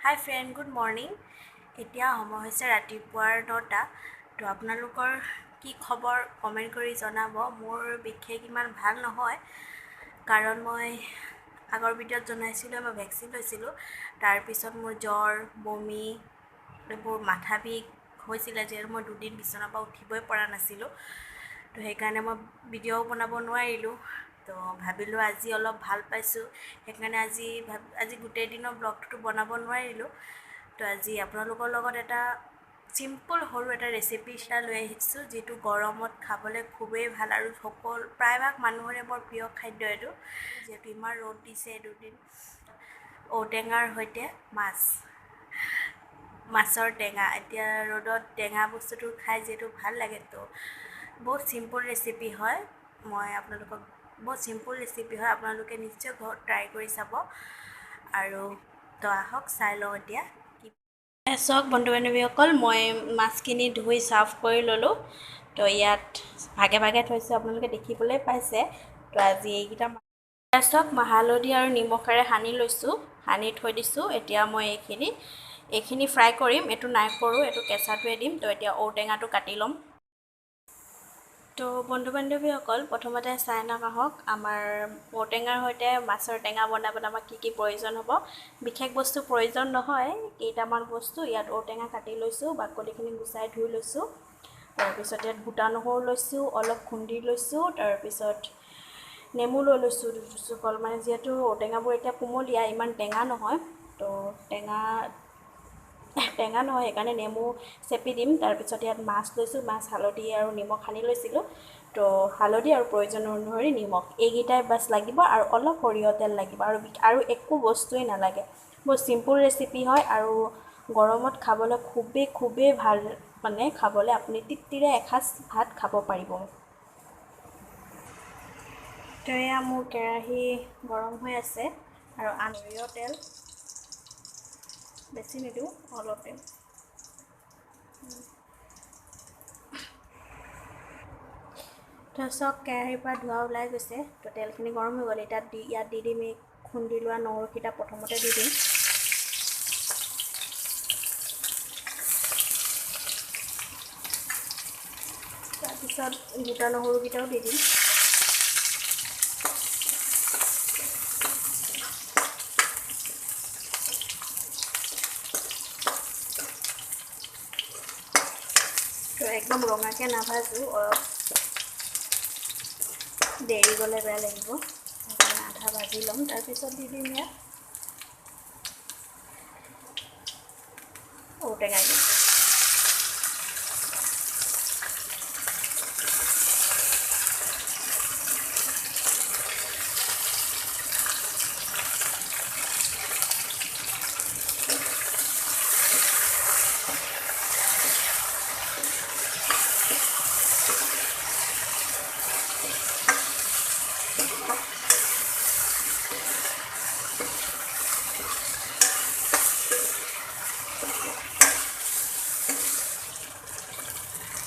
হাই friend, good morning. এতিয়া সময় হৈছে ৰাতিপুৱাৰ 9টা। তো আপোনালোকৰ কি খবৰ কমেণ্ট কৰি জনাব। মোৰ বিশেষ ইমান ভাল নহয়, কাৰণ মই আগৰ ভিডিঅ'ত জনাইছিলোঁ মই ভেকচিন লৈছিলোঁ। তাৰপিছত মোৰ জ্বৰ, বমি, এইবোৰ মাথা বিষ হৈছিলে, যিহেতু মই 2 দিন বিচনাৰ পৰা উঠিবই পৰা নাছিলোঁ। তো সেইকাৰণে মই ভিডিঅ'ও বনাব নোৱাৰিলোঁ। তো ভাবিলোঁ আজি অলপ ভাল পাইছোঁ, সেইকাৰণে আজি গোটেই দিনৰ ব্লগটো বনাব নোৱাৰিলোঁ। তো আজি আপোনালোকৰ লগত এটা চিম্পল সৰু এটা ৰেচিপি এটা লৈ আহিছোঁ, যিটো গৰমত খাবলৈ খুবেই ভাল আৰু প্ৰায়ভাগ মানুহৰে বৰ প্ৰিয় খাদ্য এইটো। যিহেতু ইমান ৰ'দ দিছে এই 2 দিন। ঔটেঙাৰ সৈতে মাছৰ টেঙা। এতিয়া ৰ'দত টেঙা বস্তুটো খাই যিহেতু ভাল লাগে, তো বহুত চিম্পল ৰেচিপি হয়। আপোনালোকে নিশ্চয় ঘৰত ট্ৰাই কৰি চাব। আৰু তো আহক চাই লওঁ এতিয়া চাওক বন্ধু বান্ধৱীসকল, মই মাছখিনি ধুই চাফ কৰি ল'লোঁ। তো ইয়াত ভাগে ভাগে থৈছোঁ, আপোনালোকে দেখিবলৈ পাইছে। তো আজি এইকেইটা চাওক, মই হালধি আৰু নিমখেৰে সানি লৈছোঁ, সানি থৈ দিছোঁ। এতিয়া মই এইখিনি ফ্ৰাই কৰিম। এইটো নাই কৰোঁ, এইটো কেঁচাটোৱে দিম। তো এতিয়া ঔটেঙাটো কাটি ল'ম। তো বন্ধু বান্ধৱীসকল, প্ৰথমতে চাই লওক আহক, আমাৰ ঔটেঙাৰ সৈতে মাছৰ টেঙা বনাবলৈ আমাক কি কি প্ৰয়োজন হ'ব। বিশেষ বস্তু প্ৰয়োজন নহয়, কেইটামান বস্তু। ইয়াত ঔটেঙা কাটি লৈছোঁ, বাকলিখিনি গুচাই ধুই লৈছোঁ। তাৰপিছত ইয়াত গোটা নহৰু লৈছোঁ, অলপ খুন্দি লৈছোঁ। তাৰপিছত নেমু লৈ লৈছোঁ দুচুকল, মানে যিহেতু ঔটেঙাবোৰ এতিয়া কুমলীয়া, ইমান টেঙা নহয়। তো টেঙা নহয়, সেইকাৰণে নেমু চেপি দিম। তাৰপিছত ইয়াত মাছ লৈছোঁ, মাছ হালধি আৰু নিমখ সানি লৈছিলোঁ। তো হালধি আৰু প্ৰয়োজন অনুসৰি নিমখ, এইকেইটাই বাছ লাগিব, আৰু অলপ সৰিয়হ তেল লাগিব, আৰু একো বস্তুৱেই নালাগে। বহুত চিম্পুল ৰেচিপি হয়, আৰু গৰমত খাবলৈ খুবেই ভাল। মানে খাবলৈ আপুনি তৃপ্তিৰে এসাঁজ ভাত খাব পাৰিব। তো এয়া মোৰ কেৰাহী গৰম হৈ আছে, আৰু সৰিয়হ তেল বেছি নিদিওঁ, অলপ দিম। তো চব কেৰাহীৰ পৰা ধোৱা ওলাই গৈছে। তো তেলখিনি গৰম হৈ গ'ল। ইয়াত দি দিম এই খুন্দি লোৱা নহৰুকেইটা, প্ৰথমতে দি দিম। তাৰপিছত গোটা নহৰুকেইটাও দি দিম। তো একদম ৰঙাকৈ নাভাজোঁ, অলপ দেৰি গ'লে বেয়া লাগিব, সেইকাৰণে আধা ভাজি ল'ম। তাৰপিছত দি দিম ইয়াত ঔটেঙা দিম।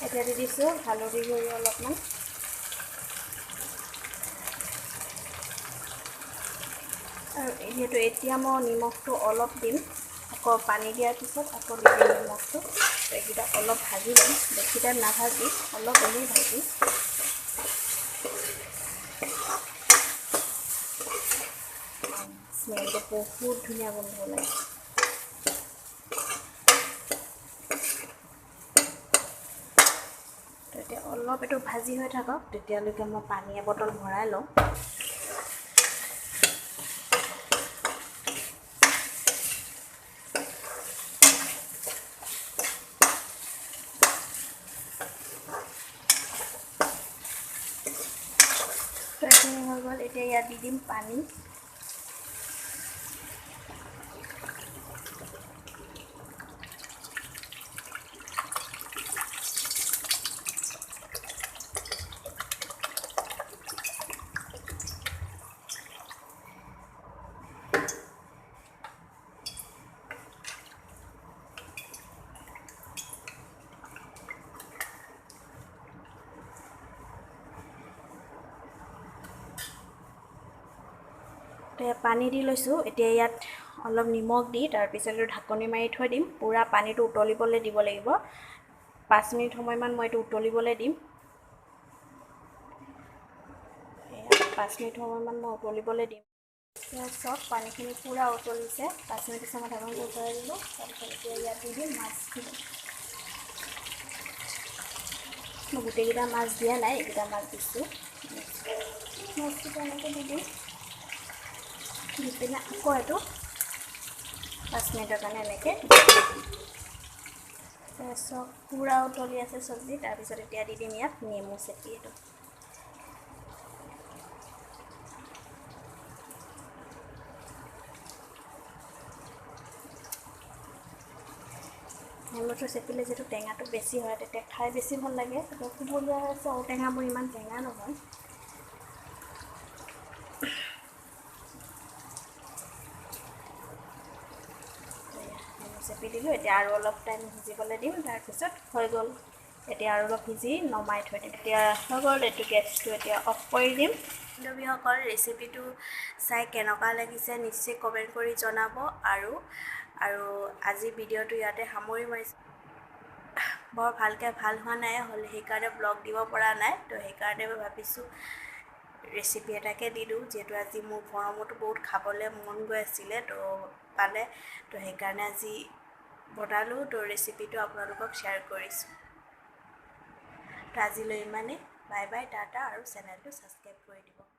এতিয়া দি দিছোঁ হালধি গুড়ি অলপমান, আৰু যিহেতু এতিয়া মই নিমখটো অলপ দিম, আকৌ পানী দিয়াৰ পিছত আকৌ দি দিম নিমখটো। এইকেইটা অলপ ভাজি দিম, বেছি টাইম নাভাজি, অলপ এনেই ভাজি। স্মেলটো বহুত ধুনীয়া গোন্ধ ওলায়। তো এতিয়া অলপ এইটো ভাজি হৈ থাকক, তেতিয়ালৈকে মই পানী এবটল ভৰাই লওঁ। তো এইখিনি হৈ গ'ল। এতিয়া ইয়াত দি দিম পানী। পানী দি লৈছোঁ। এতিয়া ইয়াত অলপ নিমখ দি তাৰপিছত ঢাকনি মাৰি থৈ দিম। পূৰা পানীটো উতলিবলৈ দিব লাগিব। 5 মিনিট সময়মান মই এইটো উতলিবলৈ দিম। 5 মিনিট সময়মান মই উতলিবলৈ দিম। চব পানীখিনি পূৰা উতলিছে। 5 মিনিট পিছত মই ঢাকনটো উতলাই দিলোঁ। তাৰপিছত এতিয়া ইয়াত দি দিম মাছখিনি। মই গোটেইকেইটা মাছ দিয়া নাই, এইকেইটা মাছ দিছোঁ। মাছকেইটা এনেকৈ দি দিম। দি পিনে আকৌ এইটো 5 মিনিটৰ কাৰণে এনেকৈ চব পূৰা উতলি আছে চব্জি। তাৰপিছত এতিয়া দি দিম ইয়াত নেমু চেপি। এইটো নেমুটো চেপিলে যিটো টেঙাটো বেছি হয়, তেতিয়া খাই বেছি ভাল লাগে। কোমলীয়া আছে, ঔটেঙাবোৰ ইমান টেঙা নহয়। নেমু চেপি দিলোঁ। এতিয়া আৰু অলপ টাইম সিজিবলৈ দিম। তাৰপিছত হৈ গ'ল। এতিয়া আৰু অলপ সিজি নমাই থৈ দিম। এতিয়া হৈ গ'ল। এইটো গেছটো এতিয়া অফ কৰি দিম। বান্ধৱীসকল, ৰেচিপিটো চাই কেনেকুৱা লাগিছে নিশ্চয় কমেণ্ট কৰি জনাব। আৰু আজি ভিডিঅ'টো ইয়াতে সামৰি মাৰিছোঁ। বৰ ভালকৈ ভাল হোৱা নাই, সেইকাৰণে ব্লগ দিব পৰা নাই। তো সেইকাৰণে মই ভাবিছোঁ ৰেচিপি এটাকে দি দিওঁ, যিহেতু আজি মোৰ গৰমতো বহুত খাবলৈ মন গৈ আছিলে। তো সেইকাৰণে আজি বনালোঁ। তো ৰেচিপিটো আপোনালোকক শ্বেয়াৰ কৰিছোঁ। তো আজিলৈ ইমানেই। বাই বাই, টাটা, আৰু চেনেলটো ছাবস্ক্ৰাইব কৰি দিব।